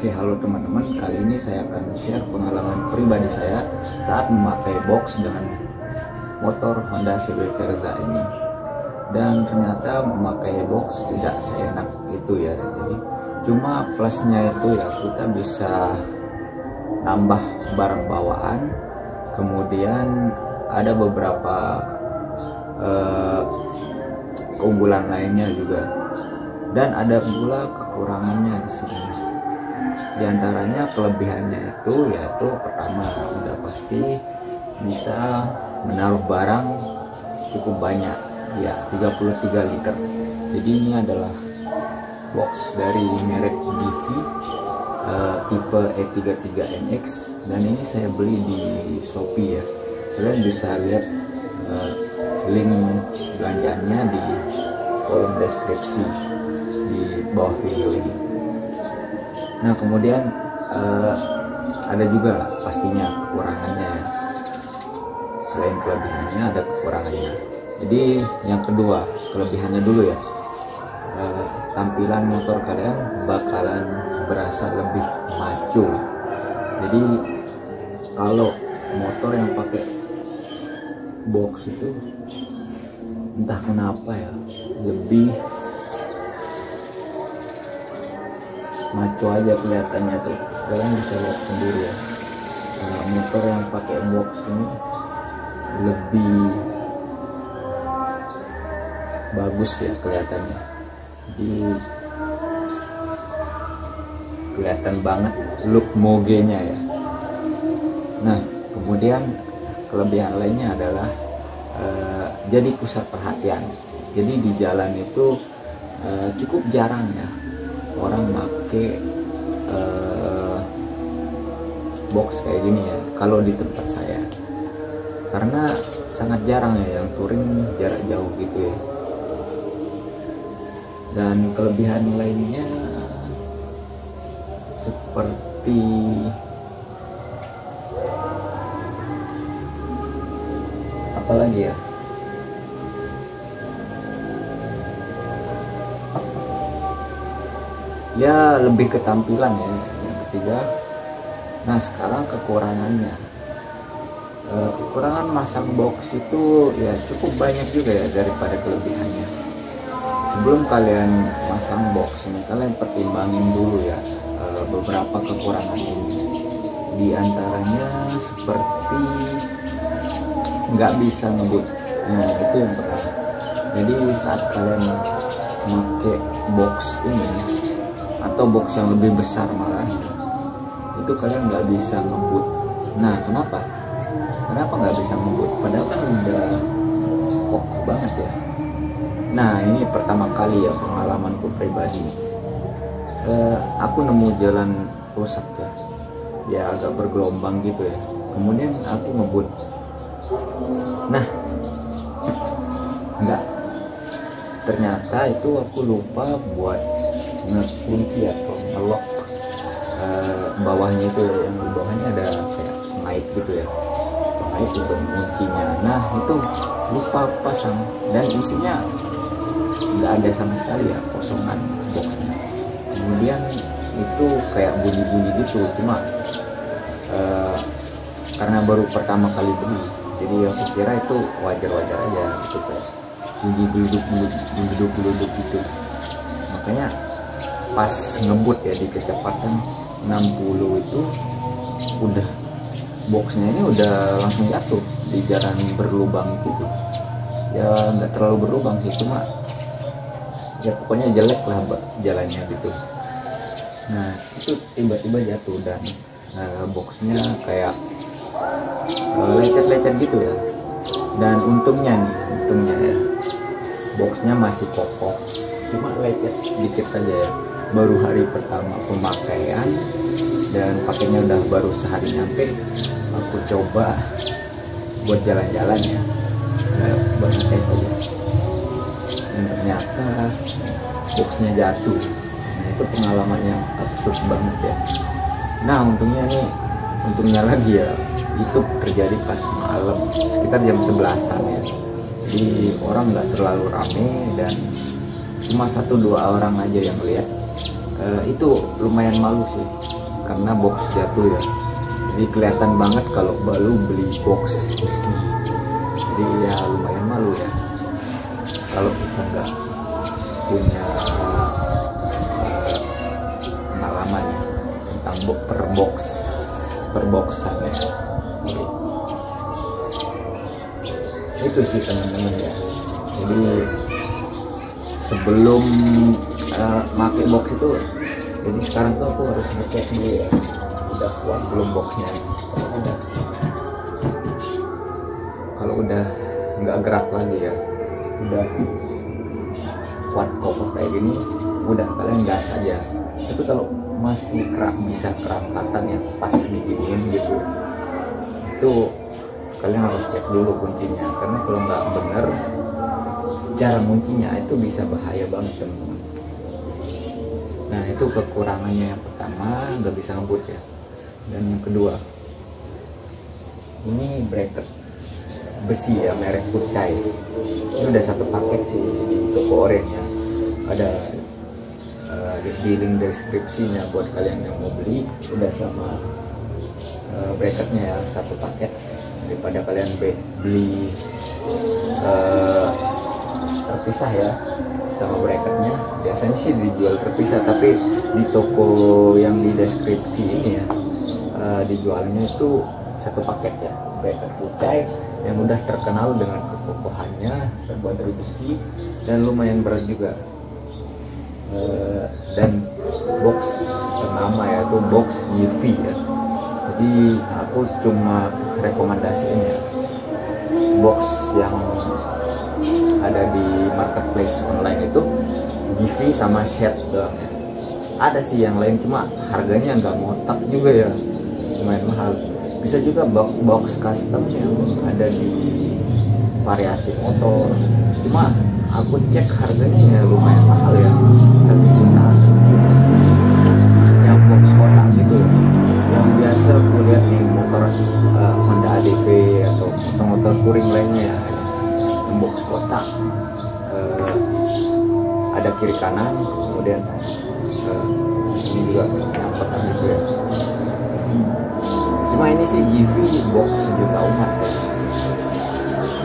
Oke, halo teman-teman. Kali ini saya akan share pengalaman pribadi saya saat memakai box dengan motor Honda CB Verza ini. Dan ternyata memakai box tidak seenak itu ya. Jadi cuma plusnya itu ya kita bisa nambah barang bawaan. Kemudian ada beberapa keunggulan lainnya juga. Dan ada pula kekurangannya di sini. Di antaranya kelebihannya itu yaitu pertama udah pasti bisa menaruh barang cukup banyak ya, 33 liter. Jadi ini adalah box dari merek Givi tipe E33NX dan ini saya beli di Shopee ya. Kalian bisa lihat link belanjaannya di kolom deskripsi di bawah video ini. Nah kemudian ada juga pastinya kekurangannya ya. Selain kelebihannya ada kekurangannya. Jadi yang kedua, kelebihannya dulu ya, tampilan motor kalian bakalan berasa lebih maco. Jadi kalau motor yang pakai box itu entah kenapa ya lebih maco aja kelihatannya tuh. Kalian bisa lihat sendiri ya, motor yang pakai box ini lebih bagus ya kelihatannya. Jadi kelihatan banget look mogenya ya. Nah kemudian kelebihan lainnya adalah jadi pusat perhatian. Jadi di jalan itu cukup jarang ya orang make box kayak gini ya kalau di tempat saya, karena sangat jarang ya yang touring jarak jauh gitu ya. Dan kelebihan lainnya seperti apa lagi ya, ya lebih ketampilan ya yang ketiga. Nah sekarang kekurangannya, kekurangan masang box itu ya cukup banyak juga ya daripada kelebihannya. Sebelum kalian masang box ini kalian pertimbangin dulu ya beberapa kekurangan ini. Di antaranya seperti nggak bisa ngebut. Nah itu yang pertama. Jadi saat kalian pakai box ini atau box yang lebih besar malah itu kalian nggak bisa ngebut. Nah kenapa nggak bisa ngebut padahal kan udah kokoh banget ya. Nah ini pertama kali ya pengalamanku pribadi, aku nemu jalan rusak ya agak bergelombang gitu ya, kemudian aku ngebut. Nah enggak, ternyata itu aku lupa buat ngekunci atau ngelok bawahnya itu ya, yang di bawahnya ada kayak pengait gitu ya, pengait untuk menguncinya. Nah itu lupa pasang dan isinya nggak ada sama sekali ya, kosongan boxnya. Kemudian itu kayak bunyi-bunyi gitu, cuma karena baru pertama kali beli jadi aku kira itu wajar-wajar aja gitu, kayak bunyi geluduk gitu. Makanya pas ngebut ya di kecepatan 60 itu udah boxnya ini udah langsung jatuh di jalan berlubang gitu ya, nggak terlalu berlubang sih, cuma ya pokoknya jelek lah jalannya gitu. Nah itu tiba-tiba jatuh dan boxnya kayak lecet-lecet gitu ya. Dan untungnya ya boxnya masih kokoh, cuma lecet dikit saja ya. Baru hari pertama pemakaian dan pakainya udah baru sehari nyampe, aku coba buat jalan-jalan ya, buat ngetes saja. Dan ternyata boxnya jatuh. Nah itu pengalaman yang absurd banget ya. Nah untungnya lagi ya itu terjadi pas malam sekitar jam 11-an ya, jadi orang nggak terlalu rame dan cuma 1-2 orang aja yang lihat itu lumayan malu sih karena box jatuh ya, jadi kelihatan banget kalau baru beli box. Jadi ya lumayan malu ya kalau kita nggak punya pengalaman ya, tentang perboxan ya. Itu sih teman-teman ya. Jadi sebelum pakai box itu, jadi sekarang tuh aku harus ngecek dulu ya, udah kuat belum boxnya. Kalau udah nggak gerak lagi ya, udah kuat kokoh kayak gini, udah kalian gas aja. Tapi kalau masih bisa kerangkatan ya pas diginiin gitu, itu kalian harus cek dulu kuncinya, karena kalau nggak bener cara kuncinya itu bisa bahaya banget teman-teman. Nah itu kekurangannya yang pertama, nggak bisa ngebut ya. Dan yang kedua, ini bracket besi ya, merek Kucai. Ini udah satu paket sih di toko oren ya. Ada di link deskripsinya buat kalian yang mau beli, udah sama bracketnya ya, satu paket. Daripada kalian beli terpisah ya sama bracketnya, biasanya sih dijual terpisah, tapi di toko yang di deskripsi ini ya dijualnya itu satu paket ya, bracket Kucai yang udah terkenal dengan kekokohannya, terbuat dari besi dan lumayan berat juga. Dan box ternama yaitu box GV ya. Jadi aku cuma rekomendasiin ya box yang ada di marketplace online itu GV sama Shed doang ya. Ada sih yang lain, cuma harganya nggak ngotak juga ya, lumayan mahal. Bisa juga box custom yang ada di variasi motor, cuma aku cek harganya ya lumayan mahal ya, 1 juta. Yang box kotak gitu yang biasa aku lihat di motor Honda ADV atau motor-motor touring lainnya ya, yang box kotak ada kiri kanan, kemudian ini juga kotak gitu ya. Cuma ini sih GV box 1 juta umat ya.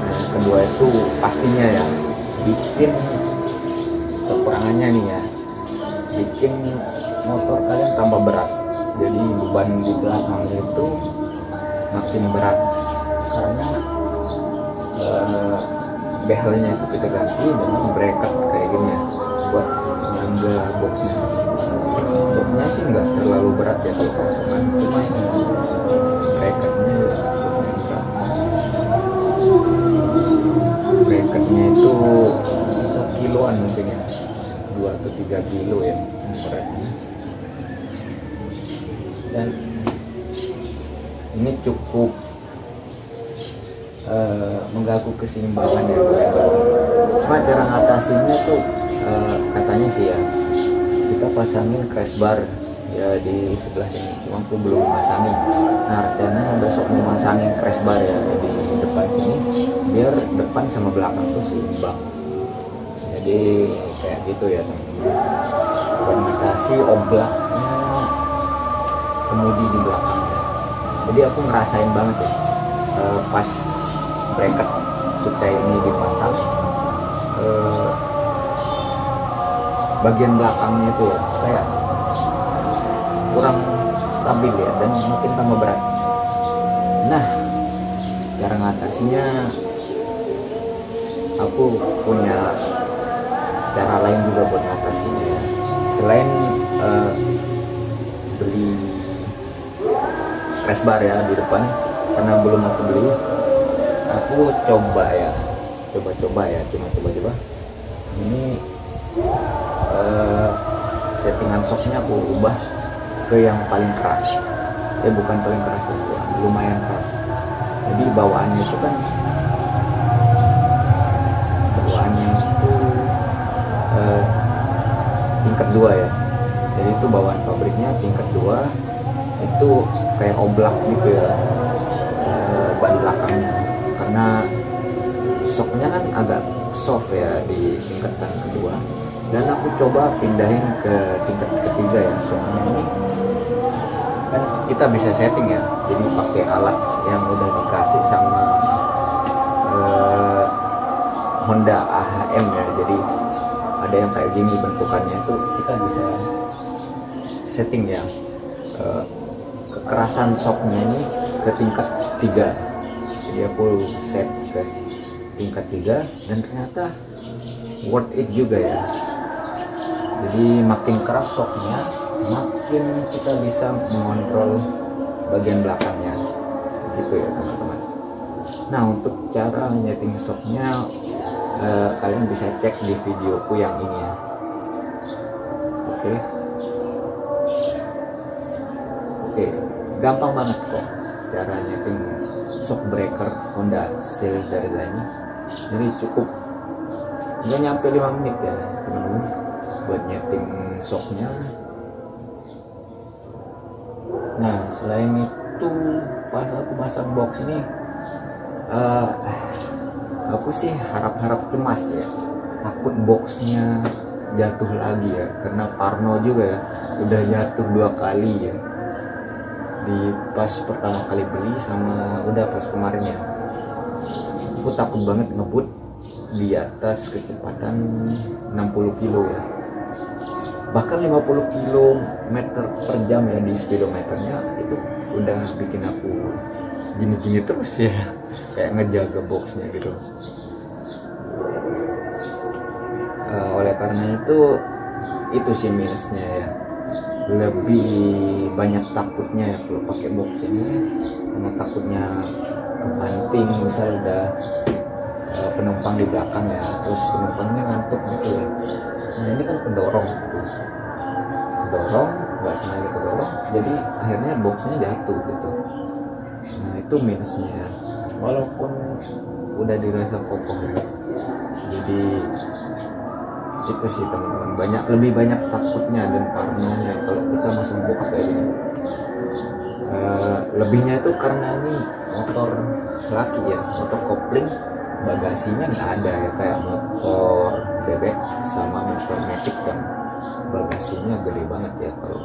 Yang kedua itu pastinya ya, bikin kekurangannya nih ya, bikin motor kalian tambah berat. Jadi beban di belakang itu makin berat karena behelnya itu kita ganti dengan bracket kayak gini ya, buat nyangga boxnya. Boxnya sih nggak terlalu berat ya kalau kosongan, cuma bracketnya berat. Bracketnya itu bisa kiloan mungkin ya, 2 atau 3 kilo ya beratnya. Dan ini cukup mengganggu keseimbangan ya. Cuma cara ngatasinnya tuh katanya sih ya, kita pasangin crash bar ya di sebelah sini, cuma aku belum pasangin. Nah rencananya besok mau pasangin crash bar ya di depan sini, biar depan sama belakang tuh seimbang. Jadi kayak gitu ya teman-teman, mengatasi oblaknya kemudi di belakangnya. Jadi aku ngerasain banget ya pas bracket Kucai ini dipasang, bagian belakangnya itu ya kayak kurang stabil ya, dan makin tambah berat. Nah cara ngatasinya, aku punya cara lain juga buat ngatasinya ya. Selain beli crash bar ya di depan, karena belum aku beli, aku coba cuma coba ini settingan shocknya aku ubah ke yang paling keras ya, bukan paling keras ya, lumayan keras. Jadi bawaannya itu tingkat 2 ya, jadi itu bawaan pabriknya tingkat 2, itu kayak oblak gitu ya ban belakangnya, karena shocknya kan agak soft ya di tingkatan kedua. Dan aku coba pindahin ke tingkat ketiga ya. Soalnya ini kan kita bisa setting ya, jadi pakai alat yang udah dikasih sama Honda AHM ya. Jadi ada yang kayak gini bentukannya, itu kita bisa setting ya, kekerasan shocknya ini ke tingkat 3. Jadi aku set ke tingkat 3 dan ternyata worth it juga ya. Jadi makin keras shocknya, makin kita bisa mengontrol bagian belakangnya gitu ya teman-teman. Nah, untuk cara nyeting shocknya kalian bisa cek di videoku yang ini ya. Oke, gampang banget kok cara nyeting shock breaker Honda Versa ini. Jadi cukup nggak nyampe 5 menit ya teman-teman buat nyeting shocknya. Nah, selain itu pas aku pasang box ini aku sih harap-harap cemas ya, takut boxnya jatuh lagi ya, karena parno juga ya, udah jatuh 2 kali ya, di pas pertama kali beli sama udah pas kemarin ya. Aku takut banget ngebut di atas kecepatan 60 kilo ya, bahkan 50 km per jam ya di speedometernya. Itu udah bikin aku gini-gini terus ya, kayak ngejaga boxnya gitu. Oleh karena itu sih minusnya ya, lebih banyak takutnya ya kalau pakai box ini, karena takutnya kebanting, misal udah penumpang di belakang ya, terus penumpangnya ngantuk gitu ya. Nah, ini kan kedorong nggak sengaja kedorong, jadi akhirnya boxnya jatuh gitu. Nah, itu minusnya, walaupun udah dirasa kokoh ya. Jadi itu sih teman-teman, lebih banyak takutnya dan parnonya kalau kita masuk box kayak gini. Lebihnya itu karena ini motor laki ya, motor kopling, bagasinya nggak ada ya kayak motor bebek sama motor matic yang bagasinya gede banget ya. Kalau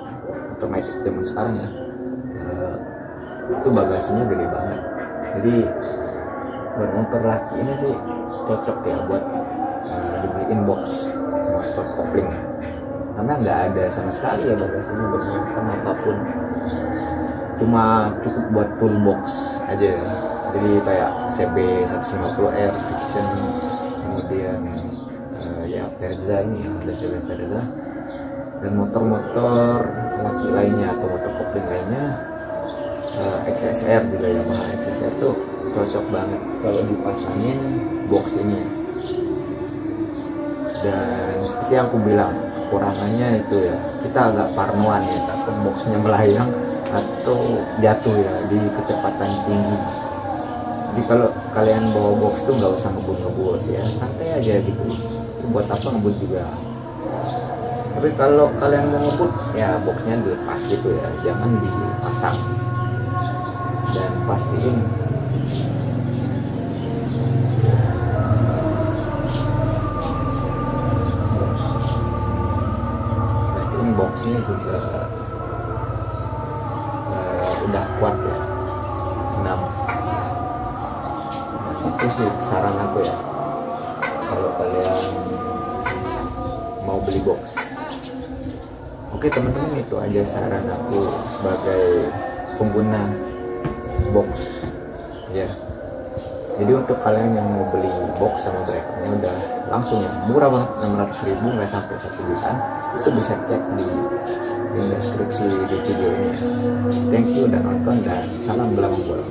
motor matic zaman sekarang ya, itu bagasinya gede banget. Jadi buat motor laki ini sih cocok ya buat dibeliin box motor kopling, karena nggak ada sama sekali ya bagasinya buat menyimpan apapun, cuma cukup buat toolbox aja ya. Jadi kayak CB 150R Fiction, kemudian ya Versa ini ya, ada CB Versa, dan motor-motor laki lainnya atau motor kopling lainnya, XSR juga ya, Yamaha XSR tuh cocok banget kalau dipasangin box ini. Dan seperti yang aku bilang, kekurangannya itu ya, kita agak parnoan ya, takut boxnya melayang atau jatuh ya di kecepatan tinggi. Jadi kalau kalian bawa box tuh nggak usah ngebut-ngebut ya, santai aja gitu. Buat apa ngebut juga. Tapi kalau kalian mau ngebut ya boxnya dilepas gitu ya, jangan dipasang. Dan pastiin boxnya juga udah kuat ya, 6. Itu sih saran aku ya kalau kalian mau beli box. Oke teman-teman, itu aja saran aku sebagai pengguna box ya. Jadi untuk kalian yang mau beli box sama breakernya udah langsung ya, murah banget, 600.000, nggak sampai 1 jutaan. Itu bisa cek di deskripsi di video ini. Thank you udah nonton dan salam belamang bola.